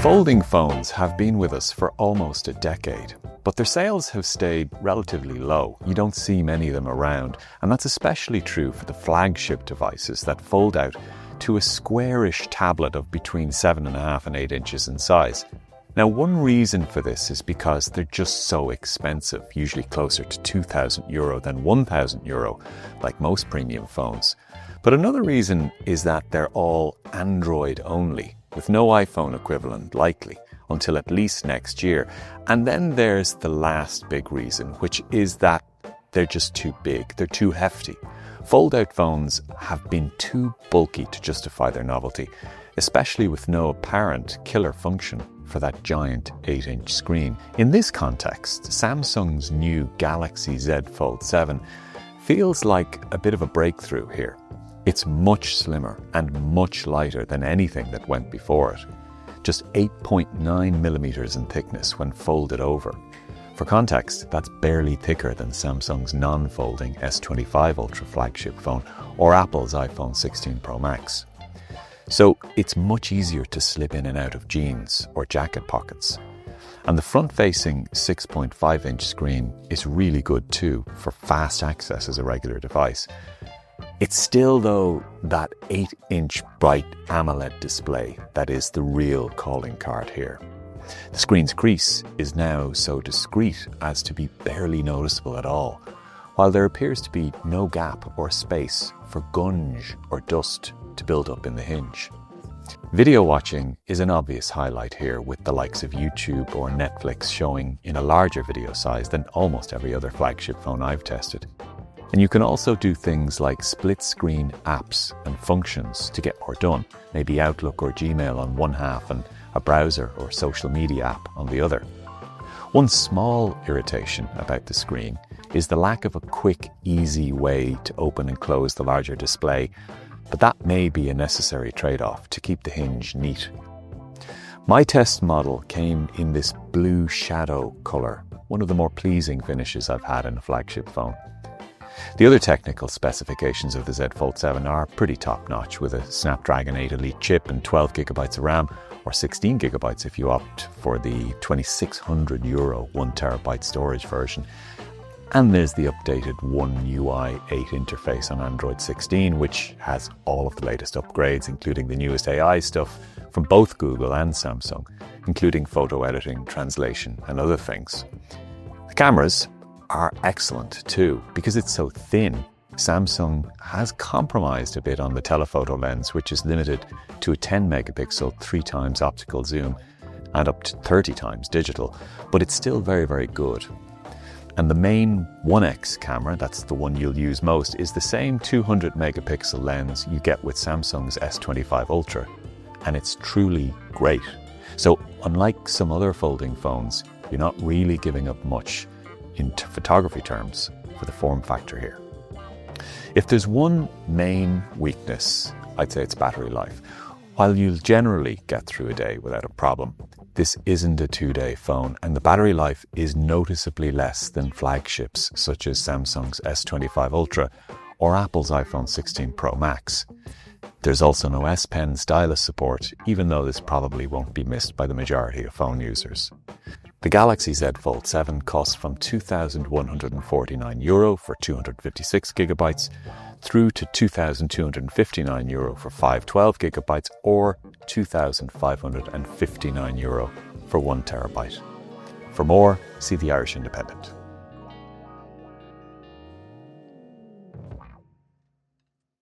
Folding phones have been with us for almost a decade, but their sales have stayed relatively low. You don't see many of them around, and that's especially true for the flagship devices that fold out to a squarish tablet of between 7.5 and 8 inches in size. Now, one reason for this is because they're just so expensive, usually closer to €2,000 than €1,000, like most premium phones. But another reason is that they're all Android only, with no iPhone equivalent likely until at least next year. And then there's the last big reason, which is that they're just too big, they're too hefty. Fold-out phones have been too bulky to justify their novelty, especially with no apparent killer function for that giant 8-inch screen. In this context, Samsung's new Galaxy Z Fold 7 feels like a bit of a breakthrough here. It's much slimmer and much lighter than anything that went before it. Just 8.9 millimeters in thickness when folded over. For context, that's barely thicker than Samsung's non-folding S25 Ultra flagship phone or Apple's iPhone 16 Pro Max. So it's much easier to slip in and out of jeans or jacket pockets. And the front-facing 6.5-inch screen is really good too for fast access as a regular device. It's still, though, that 8-inch bright AMOLED display that is the real calling card here. The screen's crease is now so discreet as to be barely noticeable at all, while there appears to be no gap or space for gunge or dust to build up in the hinge. Video watching is an obvious highlight here, with the likes of YouTube or Netflix showing in a larger video size than almost every other flagship phone I've tested. And you can also do things like split-screen apps and functions to get more done, maybe Outlook or Gmail on one half and a browser or social media app on the other. One small irritation about the screen is the lack of a quick, easy way to open and close the larger display, but that may be a necessary trade-off to keep the hinge neat. My test model came in this blue shadow colour, one of the more pleasing finishes I've had in a flagship phone. The other technical specifications of the Z Fold 7 are pretty top-notch, with a Snapdragon 8 Elite chip and 12GB of RAM, or 16GB if you opt for the €2,600 1TB storage version. And there's the updated One UI 8 interface on Android 16, which has all of the latest upgrades, including the newest AI stuff from both Google and Samsung, including photo editing, translation, and other things. The cameras are excellent too, because it's so thin. Samsung has compromised a bit on the telephoto lens, which is limited to a 10 megapixel 3x optical zoom and up to 30 times digital, but it's still very, very good. And the main 1x camera, that's the one you'll use most, is the same 200 megapixel lens you get with Samsung's S25 Ultra, and it's truly great. So unlike some other folding phones, you're not really giving up much in photography terms for the form factor here. If there's one main weakness, I'd say it's battery life. While you'll generally get through a day without a problem, this isn't a 2-day phone, and the battery life is noticeably less than flagships such as Samsung's S25 Ultra or Apple's iPhone 16 Pro Max. There's also no S Pen stylus support, even though this probably won't be missed by the majority of phone users. The Galaxy Z Fold 7 costs from €2,149 for 256GB through to €2,259 for 512GB or €2,559 for 1TB. For more, see the Irish Independent.